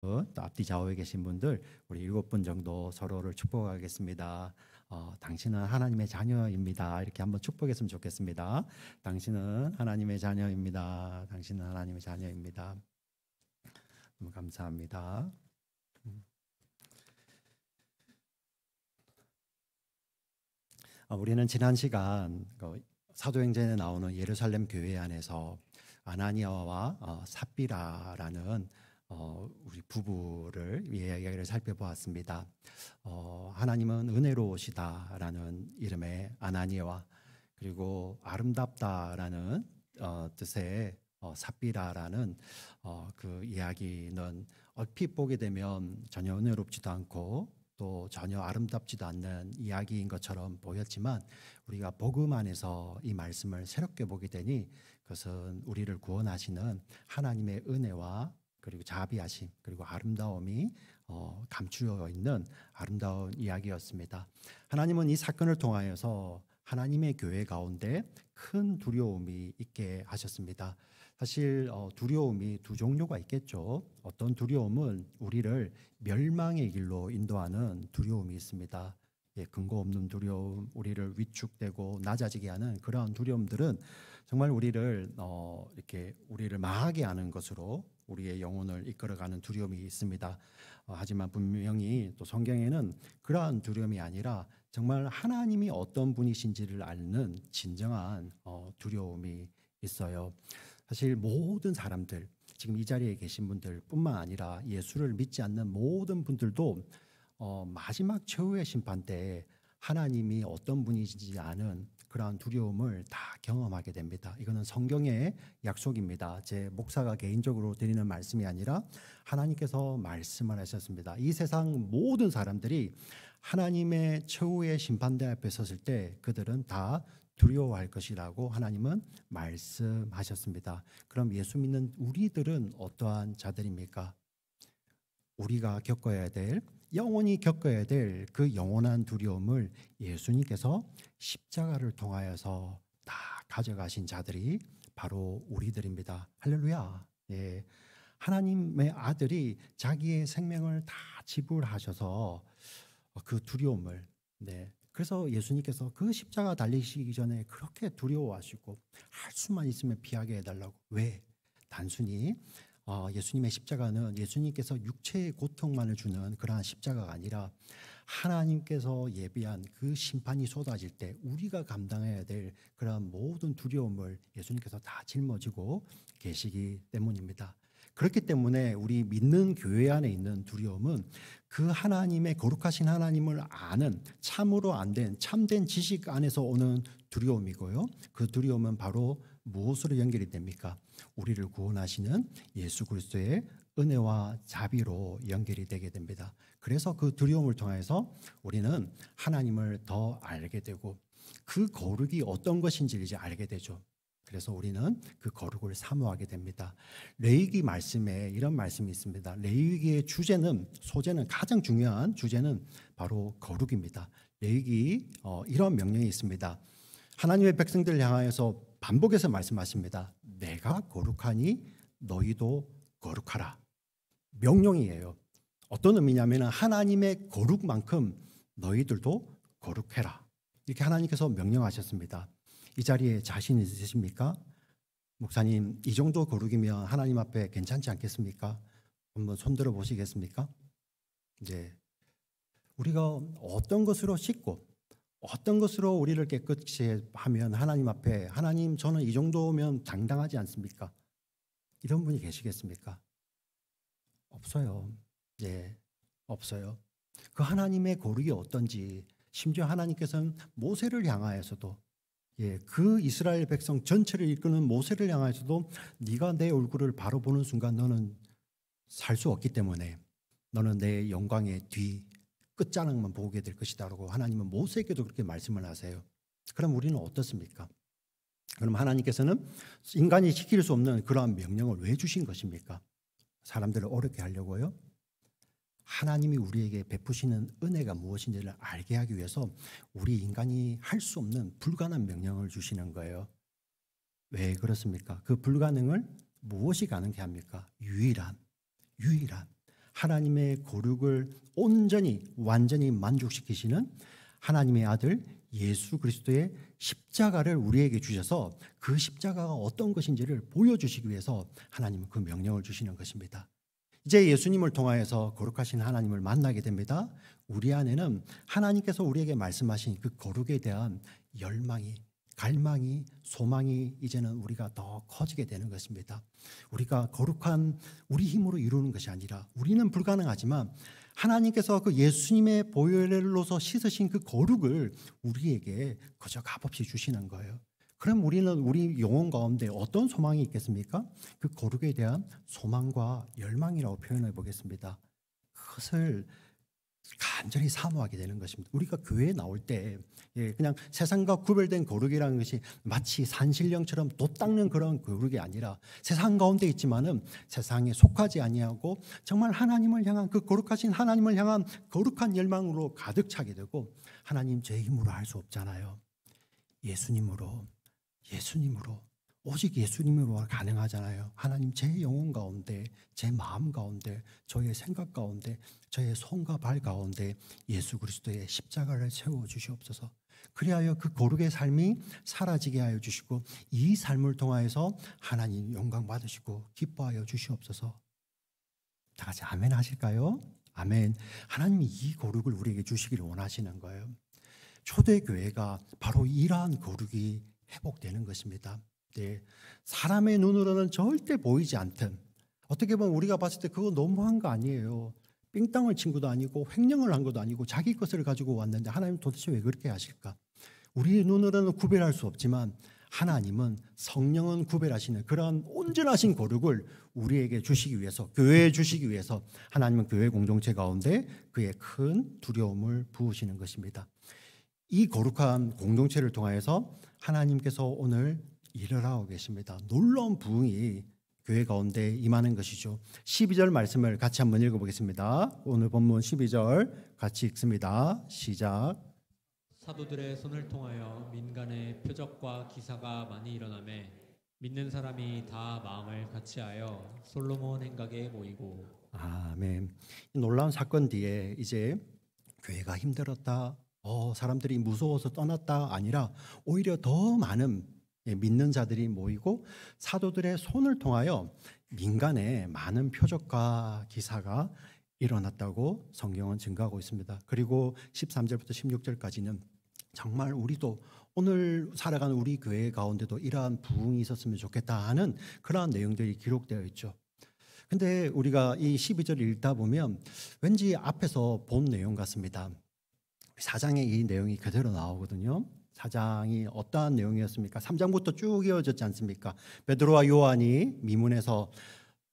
또 앞뒤 좌우에 계신 분들 우리 7분 정도 서로를 축복하겠습니다. 당신은 하나님의 자녀입니다. 이렇게 한번 축복했으면 좋겠습니다. 당신은 하나님의 자녀입니다. 당신은 하나님의 자녀입니다. 너무 감사합니다. 우리는 지난 시간 사도행전에 나오는 예루살렘 교회 안에서 아나니아와 삽비라라는 우리 부부를 이야기를 살펴보았습니다. 하나님은 은혜로우시다라는 이름의 아나니아와 그리고 아름답다라는 뜻의 삽비라라는 그 이야기는 얼핏 보게 되면 전혀 은혜롭지도 않고 또 전혀 아름답지도 않는 이야기인 것처럼 보였지만 우리가 복음 안에서 이 말씀을 새롭게 보게 되니 그것은 우리를 구원하시는 하나님의 은혜와 그리고 자비하심 그리고 아름다움이 감추어 있는 아름다운 이야기였습니다. 하나님은 이 사건을 통하여서 하나님의 교회 가운데 큰 두려움이 있게 하셨습니다. 사실 두려움이 두 종류가 있겠죠. 어떤 두려움은 우리를 멸망의 길로 인도하는 두려움이 있습니다. 근거 없는 두려움, 우리를 위축되고 낮아지게 하는 그러한 두려움들은 정말 우리를 이렇게 우리를 망하게 하는 것으로 우리의 영혼을 이끌어가는 두려움이 있습니다. 하지만 분명히 또 성경에는 그러한 두려움이 아니라 정말 하나님이 어떤 분이신지를 아는 진정한 두려움이 있어요. 사실 모든 사람들, 지금 이 자리에 계신 분들뿐만 아니라 예수를 믿지 않는 모든 분들도 마지막 최후의 심판 때 하나님이 어떤 분이신지 아는 그러한 두려움을 다 경험하게 됩니다. 이거는 성경의 약속입니다. 제 목사가 개인적으로 드리는 말씀이 아니라 하나님께서 말씀을 하셨습니다. 이 세상 모든 사람들이 하나님의 최후의 심판대 앞에 섰을 때 그들은 다 두려워할 것이라고 하나님은 말씀하셨습니다. 그럼 예수 믿는 우리들은 어떠한 자들입니까? 우리가 겪어야 될, 영원히 겪어야 될 그 영원한 두려움을 예수님께서 십자가를 통하여서 다 가져가신 자들이 바로 우리들입니다. 할렐루야. 예. 하나님의 아들이 자기의 생명을 다 지불하셔서 그 두려움을 그래서 예수님께서 그 십자가 달리시기 전에 그렇게 두려워하시고 할 수만 있으면 피하게 해달라고. 왜? 단순히 예수님의 십자가는 예수님께서 육체의 고통만을 주는 그러한 십자가가 아니라 하나님께서 예비한 그 심판이 쏟아질 때 우리가 감당해야 될 그러한 모든 두려움을 예수님께서 다 짊어지고 계시기 때문입니다. 그렇기 때문에 우리 믿는 교회 안에 있는 두려움은 그 하나님의 거룩하신 하나님을 아는 참으로 안 된 참된 지식 안에서 오는 두려움이고요. 그 두려움은 바로 무엇으로 연결이 됩니까? 우리를 구원하시는 예수 그리스도의 은혜와 자비로 연결이 되게 됩니다. 그래서 그 두려움을 통해서 우리는 하나님을 더 알게 되고 그 거룩이 어떤 것인지를 이제 알게 되죠. 그래서 우리는 그 거룩을 사모하게 됩니다. 레위기 말씀에 이런 말씀이 있습니다. 레위기의 소재는 가장 중요한 주제는 바로 거룩입니다. 레위기 이런 명령이 있습니다. 하나님의 백성들을 향하여서 반복해서 말씀하십니다. 내가 거룩하니 너희도 거룩하라. 명령이에요. 어떤 의미냐면 하나님의 거룩만큼 너희들도 거룩해라. 이렇게 하나님께서 명령하셨습니다. 이 자리에 자신 있으십니까? 목사님, 이 정도 거룩이면 하나님 앞에 괜찮지 않겠습니까? 한번 손들어 보시겠습니까? 이제 우리가 어떤 것으로 씻고 어떤 것으로 우리를 깨끗이 하면 하나님 앞에 하나님 저는 이 정도면 당당하지 않습니까? 이런 분이 계시겠습니까? 없어요. 예, 없어요. 그 하나님의 거룩이 어떤지 심지어 하나님께서는 모세를 향하여서도 그 이스라엘 백성 전체를 이끄는 모세를 향해서도 네가 내 얼굴을 바로 보는 순간 너는 살 수 없기 때문에 너는 내 영광의 뒤 끝자락만 보게 될 것이다라고 하나님은 모세에게도 그렇게 말씀을 하세요. 그럼 우리는 어떻습니까? 그럼 하나님께서는 인간이 지킬 수 없는 그러한 명령을 왜 주신 것입니까? 사람들을 어렵게 하려고요? 하나님이 우리에게 베푸시는 은혜가 무엇인지를 알게 하기 위해서 우리 인간이 할 수 없는 불가능한 명령을 주시는 거예요. 왜 그렇습니까? 그 불가능을 무엇이 가능케 합니까? 유일한 하나님의 거룩을 온전히 완전히 만족시키시는 하나님의 아들 예수 그리스도의 십자가를 우리에게 주셔서 그 십자가가 어떤 것인지를 보여주시기 위해서 하나님은 그 명령을 주시는 것입니다. 이제 예수님을 통하여서 거룩하신 하나님을 만나게 됩니다. 우리 안에는 하나님께서 우리에게 말씀하신 그 거룩에 대한 열망이, 갈망이, 소망이 이제는 우리가 더 커지게 되는 것입니다. 우리가 거룩한 우리 힘으로 이루는 것이 아니라 우리는 불가능하지만 하나님께서 그 예수님의 보혈로서 씻으신 그 거룩을 우리에게 그저 값없이 주시는 거예요. 그럼 우리는 우리 영혼 가운데 어떤 소망이 있겠습니까? 그 거룩에 대한 소망과 열망이라고 표현해 보겠습니다. 그것을 간절히 사모하게 되는 것입니다. 우리가 교회에 나올 때 그냥 세상과 구별된 거룩이라는 것이 마치 산신령처럼 돛 닦는 그런 거룩이 아니라 세상 가운데 있지만은 세상에 속하지 아니하고 정말 하나님을 향한 그 거룩하신 하나님을 향한 거룩한 열망으로 가득 차게 되고, 하나님 제 힘으로 할 수 없잖아요. 예수님으로 오직 예수님으로 가능하잖아요. 하나님 제 영혼 가운데, 제 마음 가운데, 저의 생각 가운데, 저의 손과 발 가운데 예수 그리스도의 십자가를 세워 주시옵소서. 그리하여 그 거룩의 삶이 사라지게 하여 주시고 이 삶을 통하여서 하나님 영광 받으시고 기뻐하여 주시옵소서. 다 같이 아멘 하실까요? 아멘. 하나님이 이 거룩을 우리에게 주시기를 원하시는 거예요. 초대교회가 바로 이러한 거룩이 회복되는 것입니다. 네, 사람의 눈으로는 절대 보이지 않던, 어떻게 보면 우리가 봤을 때 그거 너무한 거 아니에요. 삥땅을 친 것도 아니고 횡령을 한 것도 아니고 자기 것을 가지고 왔는데 하나님 도대체 왜 그렇게 하실까? 우리 눈으로는 구별할 수 없지만 하나님은, 성령은 구별하시는 그러한 온전하신 거룩을 우리에게 주시기 위해서, 교회에 주시기 위해서 하나님은 교회 공동체 가운데 그의 큰 두려움을 부으시는 것입니다. 이 거룩한 공동체를 통하여서 하나님께서 오늘 일을 하고 계십니다. 놀라운 부흥이 교회 가운데 임하는 것이죠. 12절 말씀을 같이 한번 읽어보겠습니다. 오늘 본문 12절 같이 읽습니다. 시작. 사도들의 손을 통하여 민간의 표적과 기사가 많이 일어나매 믿는 사람이 다 마음을 같이하여 솔로몬 행각에 모이고. 아멘. 이 놀라운 사건 뒤에 이제 교회가 힘들었다, 사람들이 무서워서 떠났다 아니라 오히려 더 많은 믿는 자들이 모이고 사도들의 손을 통하여 민간에 많은 표적과 기사가 일어났다고 성경은 증거하고 있습니다. 그리고 13절부터 16절까지는 정말 우리도 오늘 살아가는 우리 교회 가운데도 이러한 부흥이 있었으면 좋겠다 하는 그러한 내용들이 기록되어 있죠. 근데 우리가 이 12절을 읽다 보면 왠지 앞에서 본 내용 같습니다. 4장에 이 내용이 그대로 나오거든요. 4장이 어떠한 내용이었습니까? 3장부터 쭉 이어졌지 않습니까? 베드로와 요한이 미문에서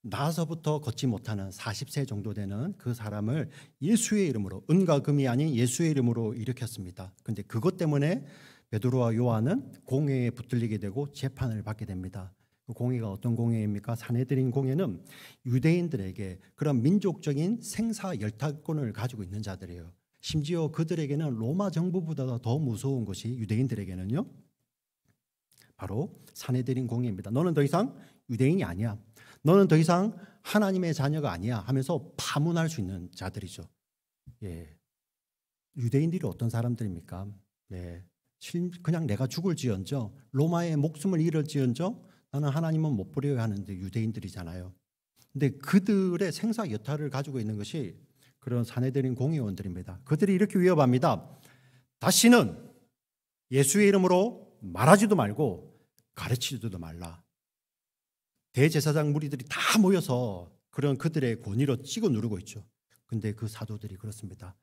나서부터 걷지 못하는 40세 정도 되는 그 사람을 예수의 이름으로, 은과 금이 아닌 예수의 이름으로 일으켰습니다. 근데 그것 때문에 베드로와 요한은 공회에 붙들리게 되고 재판을 받게 됩니다. 그 공회가 어떤 공회입니까? 산헤드린 공회는 유대인들에게 그런 민족적인 생사 열탈권을 가지고 있는 자들이에요. 심지어 그들에게는 로마 정부보다 더 무서운 것이 유대인들에게는요, 바로 산헤드린 공회입니다. 너는 더 이상 유대인이 아니야, 너는 더 이상 하나님의 자녀가 아니야 하면서 파문할 수 있는 자들이죠. 예, 유대인들이 어떤 사람들입니까? 네, 그냥 내가 죽을지언정, 로마의 목숨을 잃을지언정 나는 하나님은 못 버려야 하는데 유대인들이잖아요. 근데 그들의 생사 여탈을 가지고 있는 것이 그런 산헤드린 공회원들입니다. 그들이 이렇게 위협합니다. 다시는 예수의 이름으로 말하지도 말고 가르치지도 말라. 대제사장 무리들이 다 모여서 그런 그들의 권위로 찍어 누르고 있죠. 근데 그 사도들이 그렇습니다.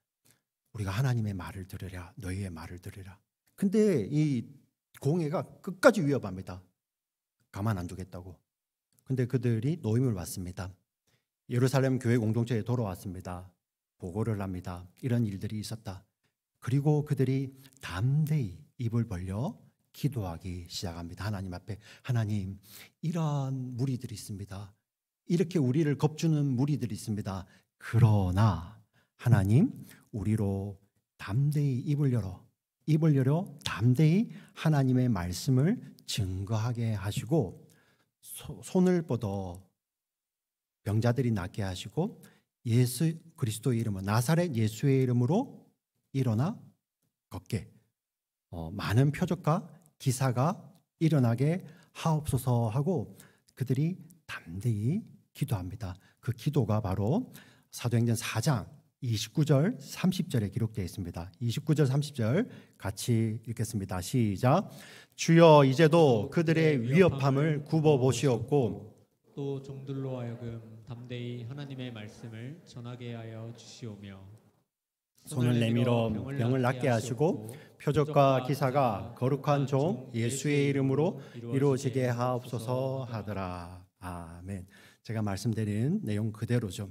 우리가 하나님의 말을 들으랴, 너희의 말을 들으랴. 근데 이 공회가 끝까지 위협합니다. 가만 안 두겠다고. 근데 그들이 노임을 받습니다. 예루살렘 교회 공동체에 돌아왔습니다. 보고를 합니다. 이런 일들이 있었다. 그리고 그들이 담대히 입을 벌려 기도하기 시작합니다. 하나님 앞에, 하나님, 이러한 무리들이 있습니다. 이렇게 우리를 겁주는 무리들이 있습니다. 그러나 하나님, 우리로 담대히 입을 열어 담대히 하나님의 말씀을 증거하게 하시고 손을 뻗어 병자들이 낫게 하시고 예수 그리스도의 이름으로, 나사렛 예수의 이름으로 일어나 걷게, 많은 표적과 기사가 일어나게 하옵소서 하고 그들이 담대히 기도합니다. 그 기도가 바로 사도행전 4장 29절 30절에 기록되어 있습니다. 29절 30절 같이 읽겠습니다. 시작. 주여 이제도 그들의 위협함을 굽어보시옵고 또 종들로 하여금 담대히 하나님의 말씀을 전하게 하여 주시오며 손을 내밀어 병을 낫게 하시고 표적과 기사가 거룩한 종 예수의 이름으로 이루어지게 하옵소서 하더라. 아멘. 제가 말씀드린 내용 그대로죠.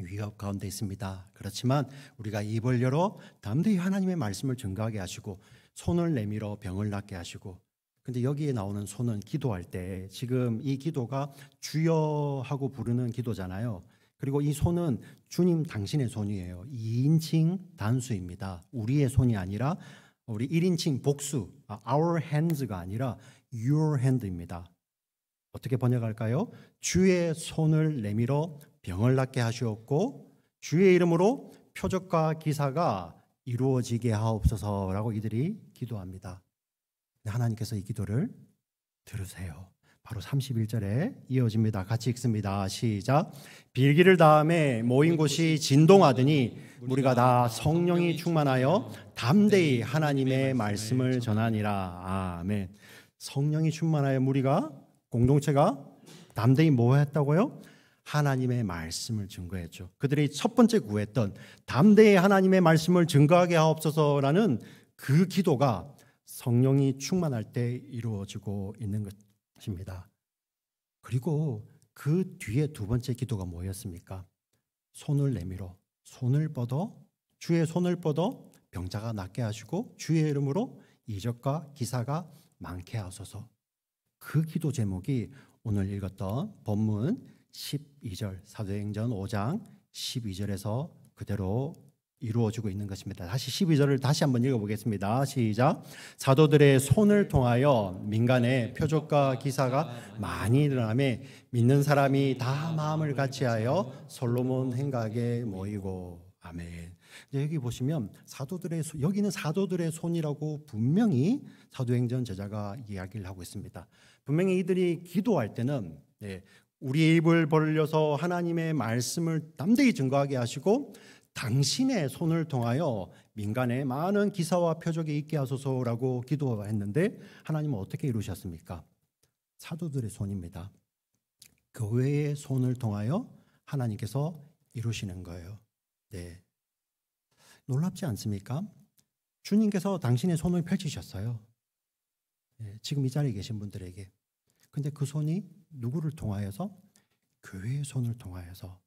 위협 가운데 있습니다. 그렇지만 우리가 입을 열어 담대히 하나님의 말씀을 증거하게 하시고 손을 내밀어 병을 낫게 하시고, 근데 여기에 나오는 손은 기도할 때 지금 이 기도가 주여 하고 부르는 기도잖아요. 그리고 이 손은 주님 당신의 손이에요. 2인칭 단수입니다. 우리의 손이 아니라 우리 1인칭 복수, our hands가 아니라 your hand입니다. 어떻게 번역할까요? 주의 손을 내밀어 병을 낫게 하시옵고 주의 이름으로 표적과 기사가 이루어지게 하옵소서라고 이들이 기도합니다. 하나님께서 이 기도를 들으세요. 바로 31절에 이어집니다. 같이 읽습니다. 시작. 빌기를 다음에 모인 곳이 진동하더니 우리가 다 성령이 충만하여 담대히 하나님의 말씀을 전하니라. 아멘. 성령이 충만하여 우리가 공동체가 담대히 뭐 했다고요? 하나님의 말씀을 증거했죠. 그들이 첫 번째 구했던 담대히 하나님의 말씀을 증거하게 하옵소서라는 그 기도가 성령이 충만할 때 이루어지고 있는 것입니다. 그리고 그 뒤에 두 번째 기도가 뭐였습니까? 손을 내밀어, 손을 뻗어, 주의 손을 뻗어 병자가 낫게 하시고 주의 이름으로 이적과 기사가 많게 하소서. 그 기도 제목이 오늘 읽었던 본문 12절, 사도행전 5장 12절에서 그대로 이루어지고 있는 것입니다. 다시 12절을 다시 한번 읽어보겠습니다. 시작. 사도들의 손을 통하여 민간에 표적과 기사가 많이 일어나매 믿는 사람이 다 마음을 같이하여 솔로몬 행각에 모이고. 아멘. 여기 보시면 여기는 사도들의 손이라고 분명히 사도행전 저자가 이야기를 하고 있습니다. 분명히 이들이 기도할 때는 우리의 입을 벌려서 하나님의 말씀을 담대히 증거하게 하시고 당신의 손을 통하여 민간에 많은 기사와 표적이 있게 하소서라고 기도했는데 하나님은 어떻게 이루셨습니까? 사도들의 손입니다. 교회의 손을 통하여 하나님께서 이루시는 거예요. 네. 놀랍지 않습니까? 주님께서 당신의 손을 펼치셨어요. 네, 지금 이 자리에 계신 분들에게. 근데 그 손이 누구를 통하여서? 교회의 손을 통하여서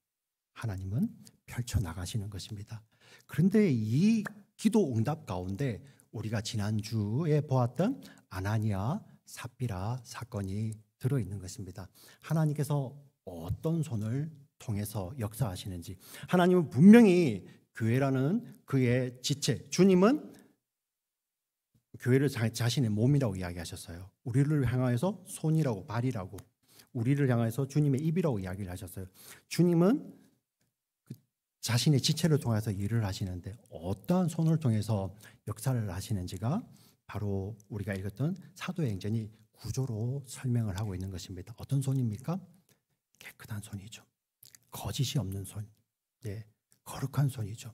하나님은 펼쳐나가시는 것입니다. 그런데 이 기도 응답 가운데 우리가 지난주에 보았던 아나니아 삽비라 사건이 들어있는 것입니다. 하나님께서 어떤 손을 통해서 역사하시는지, 하나님은 분명히 교회라는 그의 지체, 주님은 교회를 자신의 몸이라고 이야기하셨어요. 우리를 향하여서 손이라고, 발이라고, 우리를 향해서 주님의 입이라고 이야기를 하셨어요. 주님은 자신의 지체를 통해서 일을 하시는데 어떠한 손을 통해서 역사를 하시는지가 바로 우리가 읽었던 사도행전이 구조로 설명을 하고 있는 것입니다. 어떤 손입니까? 깨끗한 손이죠. 거짓이 없는 손, 네, 거룩한 손이죠.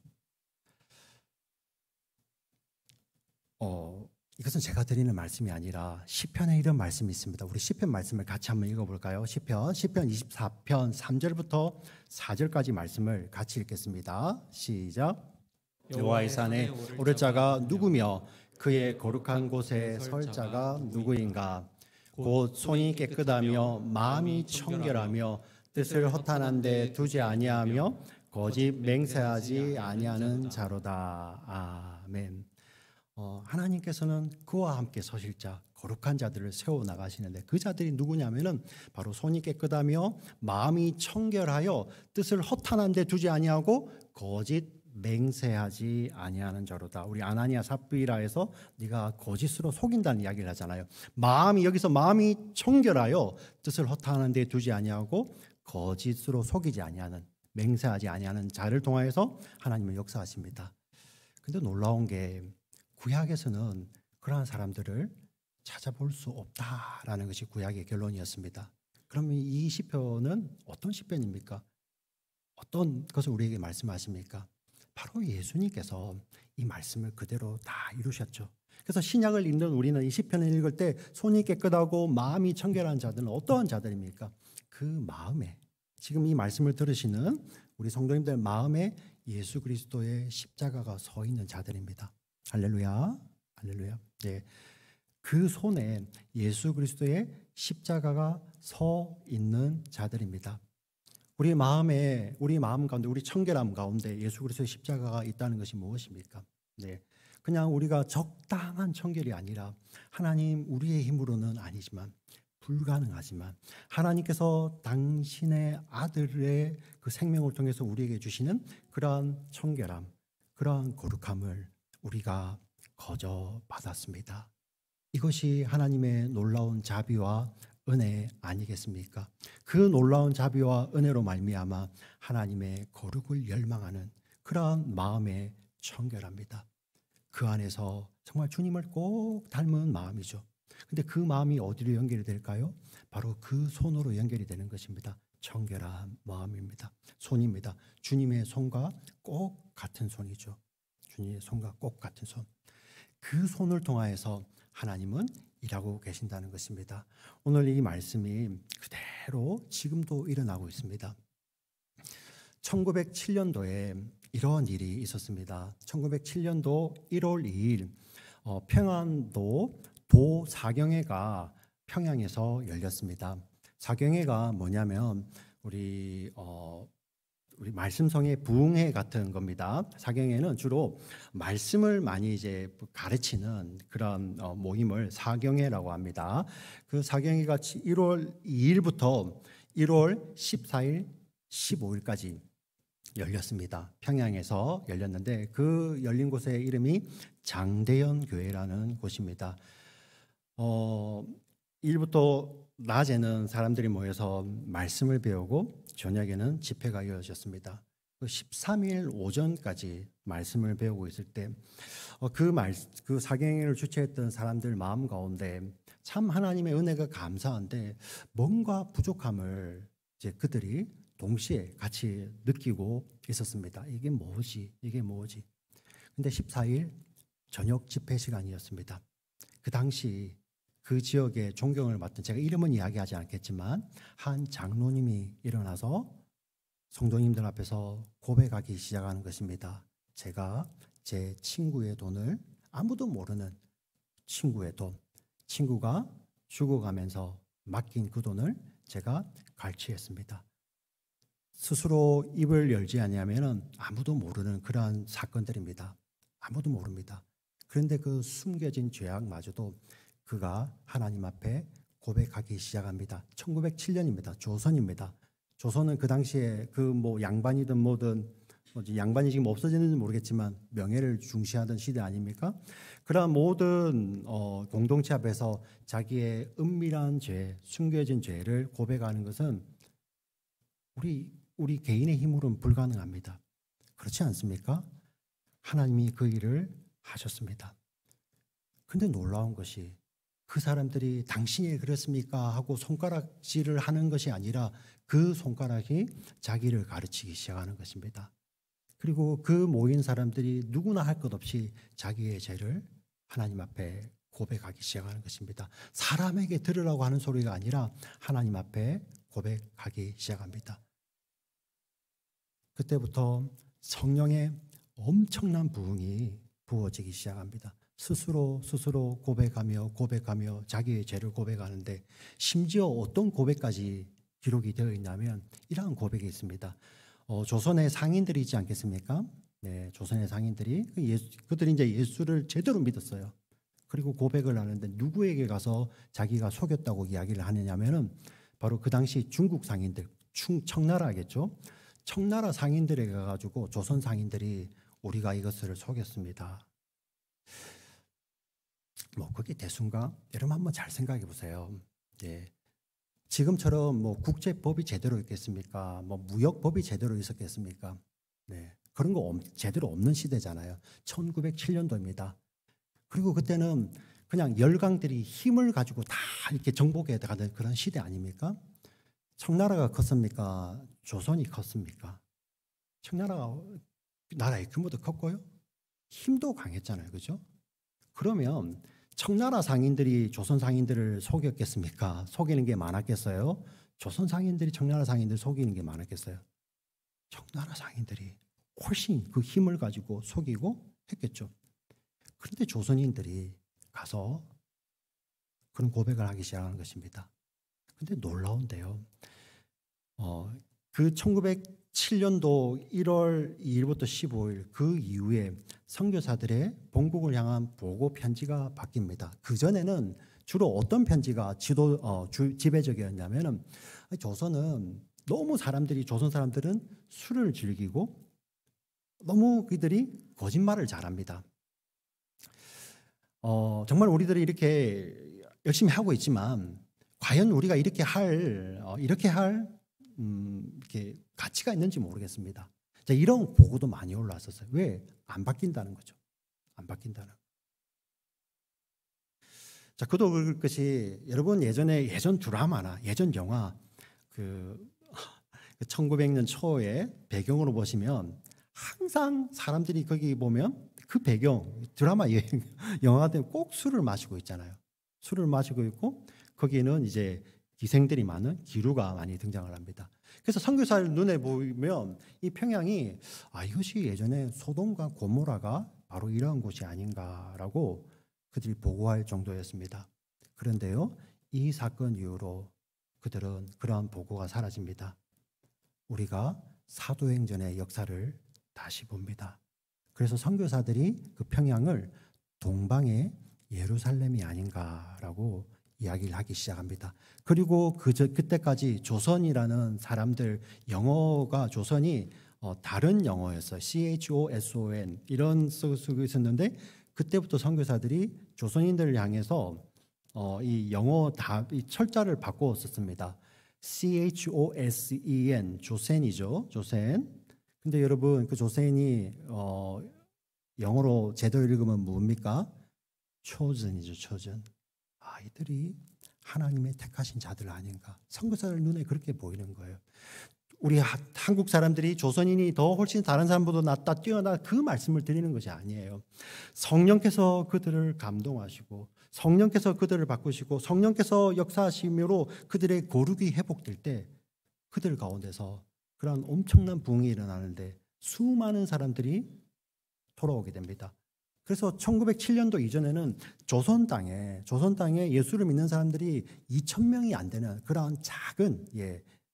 이것은 제가 드리는 말씀이 아니라 시편에 이런 말씀이 있습니다. 우리 시편 말씀을 같이 한번 읽어볼까요? 시편 24편 3절부터 4절까지 말씀을 같이 읽겠습니다. 시작. 여호와의 산에 오를 자가 누구며 그의 거룩한 곳에 설 자가 누구인가? 곧 손이 깨끗하며 마음이 청결하며 뜻을 허탄한 데 두지 아니하며 거짓 맹세하지 아니하는 자로다. 아멘. 하나님께서는 그와 함께 서실 자, 거룩한 자들을 세워 나가시는데 그 자들이 누구냐면은 바로 손이 깨끗하며 마음이 청결하여 뜻을 허탄한 데 두지 아니하고 거짓 맹세하지 아니하는 자로다. 우리 아나니아 삽비라에서 네가 거짓으로 속인다는 이야기를 하잖아요. 여기서 마음이 청결하여 뜻을 허탄한 데 두지 아니하고 거짓으로 속이지 아니하는, 맹세하지 아니하는 자를 통하여서 하나님은 역사하십니다. 근데 놀라운 게 구약에서는 그러한 사람들을 찾아볼 수 없다라는 것이 구약의 결론이었습니다. 그러면 이 시편은 어떤 시편입니까? 어떤 것을 우리에게 말씀하십니까? 바로 예수님께서 이 말씀을 그대로 다 이루셨죠. 그래서 신약을 읽는 우리는 이 시편을 읽을 때 손이 깨끗하고 마음이 청결한 자들은 어떠한 자들입니까? 그 마음에, 지금 이 말씀을 들으시는 우리 성도님들 마음에 예수 그리스도의 십자가가 서 있는 자들입니다. 할렐루야, 할렐루야. 네, 그 손에 예수 그리스도의 십자가가 서 있는 자들입니다. 우리 마음 가운데, 우리 청결함 가운데 예수 그리스도의 십자가가 있다는 것이 무엇입니까? 네, 그냥 우리가 적당한 청결이 아니라 하나님, 우리의 힘으로는 아니지만 불가능하지만 하나님께서 당신의 아들의 그 생명을 통해서 우리에게 주시는 그러한 청결함, 그러한 거룩함을 우리가 거저 받았습니다. 이것이 하나님의 놀라운 자비와 은혜 아니겠습니까? 그 놀라운 자비와 은혜로 말미암아 하나님의 거룩을 열망하는 그러한 마음의 청결합니다. 그 안에서 정말 주님을 꼭 닮은 마음이죠. 근데 그 마음이 어디로 연결이 될까요? 바로 그 손으로 연결이 되는 것입니다. 청결한 마음입니다. 손입니다. 주님의 손과 꼭 같은 손이죠. 주님의 손과 꼭 같은 손. 그 손을 통하여서 하나님은 일하고 계신다는 것입니다. 오늘 이 말씀이 그대로 지금도 일어나고 있습니다. 1907년도에 이러한 일이 있었습니다. 1907년도 1월 2일 평안도 도 사경회가 평양에서 열렸습니다. 사경회가 뭐냐면 우리 말씀성의 부흥회 같은 겁니다. 사경회는 주로 말씀을 많이 이제 가르치는 그런 모임을 사경회라고 합니다. 그 사경회가 1월 2일부터 1월 14일, 15일까지 열렸습니다. 평양에서 열렸는데 그 열린 곳의 이름이 장대현 교회라는 곳입니다. 1부터 낮에는 사람들이 모여서 말씀을 배우고 저녁에는 집회가 이어졌습니다. 13일 오전까지 말씀을 배우고 있을 때 그 사경회를 주최했던 사람들 마음 가운데 참 하나님의 은혜가 감사한데 뭔가 부족함을 이제 그들이 동시에 같이 느끼고 있었습니다. 이게 뭐지? 근데 14일 저녁 집회 시간이었습니다. 그 당시 그 지역의 존경을 받던, 제가 이름은 이야기하지 않겠지만 한 장로님이 일어나서 성도님들 앞에서 고백하기 시작하는 것입니다. 제가 제 친구의 돈을, 아무도 모르는 친구의 돈, 친구가 죽어가면서 맡긴 그 돈을 제가 갈취했습니다. 스스로 입을 열지 않으면 아무도 모르는 그러한 사건들입니다. 아무도 모릅니다. 그런데 그 숨겨진 죄악마저도 그가 하나님 앞에 고백하기 시작합니다. 1907년입니다. 조선입니다. 조선은 그 당시에 그 뭐 양반이든 뭐든, 양반이 지금 없어지는지 모르겠지만 명예를 중시하던 시대 아닙니까? 그러한 모든 공동체 앞에서 자기의 은밀한 죄, 숨겨진 죄를 고백하는 것은 우리 개인의 힘으로는 불가능합니다. 그렇지 않습니까? 하나님이 그 일을 하셨습니다. 근데 놀라운 것이 그 사람들이 당신이 그랬습니까? 하고 손가락질을 하는 것이 아니라 그 손가락이 자기를 가르치기 시작하는 것입니다. 그리고 그 모인 사람들이 누구나 할 것 없이 자기의 죄를 하나님 앞에 고백하기 시작하는 것입니다. 사람에게 들으라고 하는 소리가 아니라 하나님 앞에 고백하기 시작합니다. 그때부터 성령의 엄청난 부흥이 부어지기 시작합니다. 스스로 고백하며 자기의 죄를 고백하는데, 심지어 어떤 고백까지 기록이 되어 있냐면 이러한 고백이 있습니다. 조선의 상인들이 있지 않겠습니까? 네, 조선의 상인들이 그들이 이제 예수를 제대로 믿었어요. 그리고 고백을 하는데 누구에게 가서 자기가 속였다고 이야기를 하느냐면은 바로 그 당시 중국 상인들, 청나라겠죠. 청나라 상인들에게 가가지고 조선 상인들이 우리가 이것을 속였습니다. 그게 대수인가? 여러분 한번 잘 생각해 보세요. 예. 지금처럼 뭐 국제법이 제대로 있겠습니까? 뭐 무역법이 제대로 있었겠습니까? 네. 그런 거 제대로 없는 시대잖아요. 1907년도입니다. 그리고 그때는 그냥 열강들이 힘을 가지고 다 이렇게 정복해 가는 그런 시대 아닙니까? 청나라가 컸습니까? 조선이 컸습니까? 청나라가 나라의 규모도 컸고요. 힘도 강했잖아요. 그죠? 그러면 청나라 상인들이 조선 상인들을 속였겠습니까? 속이는 게 많았겠어요? 조선 상인들이 청나라 상인들을 속이는 게 많았겠어요? 청나라 상인들이 훨씬 그 힘을 가지고 속이고 했겠죠. 그런데 조선인들이 가서 그런 고백을 하기 시작하는 것입니다. 근데 놀라운데요. 그 1907년도 1월 2일부터 15일 그 이후에 선교사들의 본국을 향한 보고 편지가 바뀝니다. 그 전에는 주로 어떤 편지가 지배적이었냐면은 조선 사람들은 술을 즐기고 너무 그들이 거짓말을 잘합니다. 정말 우리들이 이렇게 열심히 하고 있지만 과연 우리가 이렇게 가치가 있는지 모르겠습니다. 자, 이런 보고도 많이 올라왔었어요. 왜? 안 바뀐다는 거죠. 안 바뀐다는. 자, 그도 그럴 것이 여러분 예전 드라마나 예전 영화 1900년 초에 배경으로 보시면 항상 사람들이 거기 보면 그 배경 드라마 영화들 꼭 술을 마시고 있잖아요. 술을 마시고 있고 거기는 이제 기생들이 많은 기루가 많이 등장을 합니다. 그래서 선교사를 눈에 보면 이 평양이 이것이 예전에 소돔과 고모라가 바로 이러한 곳이 아닌가라고 그들이 보고할 정도였습니다. 그런데요, 이 사건 이후로 그들은 그러한 보고가 사라집니다. 우리가 사도행전의 역사를 다시 봅니다. 그래서 선교사들이 그 평양을 동방의 예루살렘이 아닌가라고 이야기를 하기 시작합니다. 그리고 그때까지 조선이라는 사람들 영어가 조선이 다른 영어였어요. CHOSON 이런 쓰고 있었는데 그때부터 선교사들이 조선인들을 향해서 이 영어 이 철자를 바꿔 썼습니다. CHOSEN 조센이죠. 조센. 근데 여러분 그 조센이 영어로 제대로 읽으면 뭡니까? chosen이죠. chosen. 이들이 하나님의 택하신 자들 아닌가. 선교사들 눈에 그렇게 보이는 거예요. 우리 한국 사람들이 조선인이 더 훨씬 다른 사람보다 낫다 뛰어나 그 말씀을 드리는 것이 아니에요. 성령께서 그들을 감동하시고 성령께서 그들을 바꾸시고 성령께서 역사하심으로 그들의 거룩이 회복될 때 그들 가운데서 그런 엄청난 부흥이 일어나는데 수많은 사람들이 돌아오게 됩니다. 그래서 1907년도 이전에는 조선 땅에 예수를 믿는 사람들이 2,000명이 안 되는 그러한 작은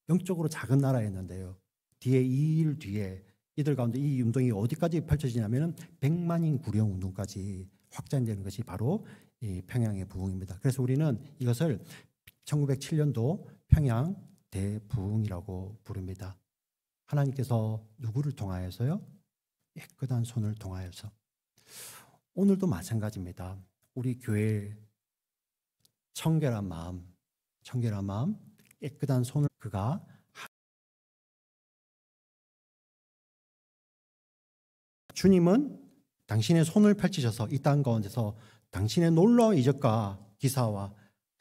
영적으로 작은 나라였는데요. 이 일 뒤에 이들 가운데 이 운동이 어디까지 펼쳐지냐면 100만인 구령 운동까지 확장되는 것이 바로 이 평양의 부흥입니다. 그래서 우리는 이것을 1907년도 평양 대부흥이라고 부릅니다. 하나님께서 누구를 통하여서요? 깨끗한 손을 통하여서. 오늘도 마찬가지입니다. 우리 교회의 청결한 마음, 깨끗한 손을 그가 주님은 당신의 손을 펼치셔서 이 땅 가운데서 당신의 놀라운 이적과 기사와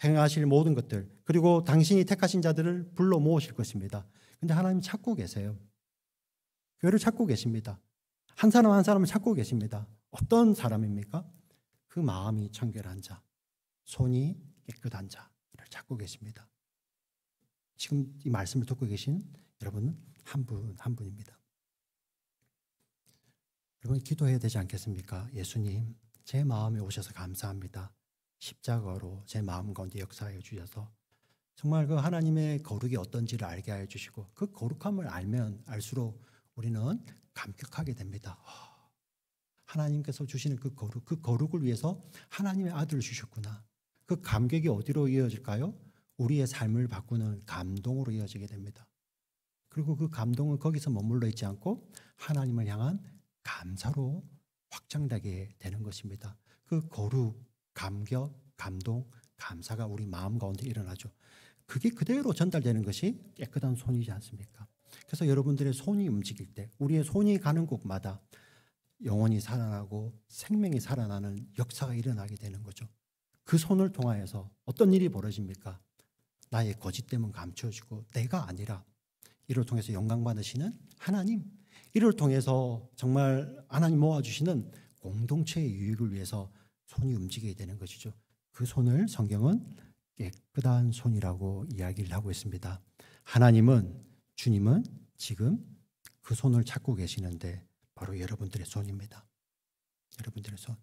행하실 모든 것들 그리고 당신이 택하신 자들을 불러 모으실 것입니다. 그런데 하나님 찾고 계세요. 교회를 찾고 계십니다. 한 사람 한 사람을 찾고 계십니다. 어떤 사람입니까? 그 마음이 청결한 자, 손이 깨끗한 자를 찾고 계십니다. 지금 이 말씀을 듣고 계신 여러분은 한 분입니다. 여러분 기도해야 되지 않겠습니까? 예수님, 제 마음에 오셔서 감사합니다. 십자가로 제 마음 가운데 역사해 주셔서 정말 그 하나님의 거룩이 어떤지를 알게 해 주시고 그 거룩함을 알면 알수록 우리는 감격하게 됩니다. 하나님께서 주시는 그 거룩을 위해서 하나님의 아들을 주셨구나. 그 감격이 어디로 이어질까요? 우리의 삶을 바꾸는 감동으로 이어지게 됩니다. 그리고 그 감동은 거기서 머물러 있지 않고 하나님을 향한 감사로 확장되게 되는 것입니다. 그 거룩, 감격, 감동, 감사가 우리 마음 가운데 일어나죠. 그게 그대로 전달되는 것이 깨끗한 손이지 않습니까? 그래서 여러분들의 손이 움직일 때, 우리의 손이 가는 곳마다 영혼이 살아나고 생명이 살아나는 역사가 일어나게 되는 거죠. 그 손을 통하여서 어떤 일이 벌어집니까? 나의 거짓됨은 감춰지고 내가 아니라 이를 통해서 영광 받으시는 하나님, 이를 통해서 정말 하나님 모아주시는 공동체의 유익을 위해서 손이 움직이게 되는 것이죠. 그 손을 성경은 깨끗한 손이라고 이야기를 하고 있습니다. 하나님은, 주님은 지금 그 손을 찾고 계시는데 바로 여러분들의 손입니다. 여러분들의 손.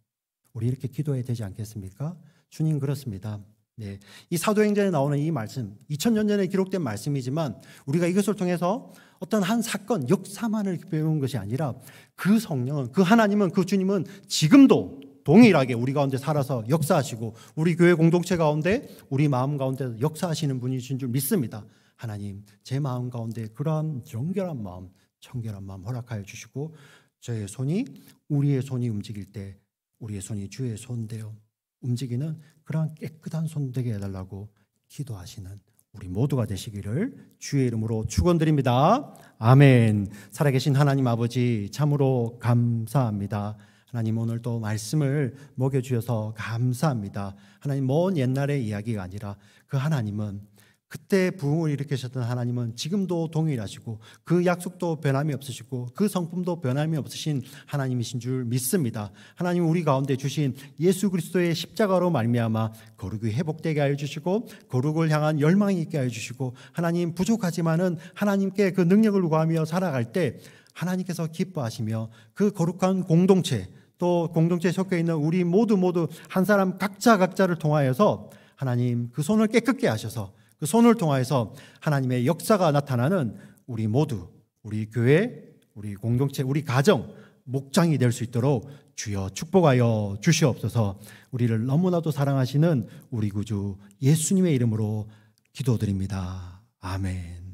우리 이렇게 기도해야 되지 않겠습니까? 주님 그렇습니다. 네, 이 사도행전에 나오는 이 말씀, 2000년 전에 기록된 말씀이지만 우리가 이것을 통해서 어떤 한 사건, 역사만을 배우는 것이 아니라 그 성령은, 그 하나님은, 그 주님은 지금도 동일하게 우리 가운데 살아서 역사하시고 우리 교회 공동체 가운데, 우리 마음 가운데 역사하시는 분이신 줄 믿습니다. 하나님, 제 마음 가운데 그러한 정결한 마음, 청결한 마음 허락하여 주시고 저의 손이, 우리의 손이 움직일 때 우리의 손이 주의 손 되어 움직이는 그러한 깨끗한 손 되게 해달라고 기도하시는 우리 모두가 되시기를 주의 이름으로 축원드립니다. 아멘. 살아계신 하나님 아버지, 참으로 감사합니다. 하나님, 오늘 또 말씀을 먹여주셔서 감사합니다. 하나님, 먼 옛날의 이야기가 아니라 그 하나님은, 그때 부흥을 일으키셨던 하나님은 지금도 동일하시고 그 약속도 변함이 없으시고 그 성품도 변함이 없으신 하나님이신 줄 믿습니다. 하나님, 우리 가운데 주신 예수 그리스도의 십자가로 말미암아 거룩이 회복되게 하여 주시고 거룩을 향한 열망이 있게 하여 주시고, 하나님, 부족하지만은 하나님께 그 능력을 구하며 살아갈 때 하나님께서 기뻐하시며 그 거룩한 공동체, 또 공동체에 속해 있는 우리 모두 한 사람 각자를 통하여서 하나님 그 손을 깨끗게 하셔서 그 손을 통하여서 하나님의 역사가 나타나는 우리 모두, 우리 교회, 우리 공동체, 우리 가정, 목장이 될 수 있도록 주여 축복하여 주시옵소서. 우리를 너무나도 사랑하시는 우리 구주 예수님의 이름으로 기도드립니다. 아멘.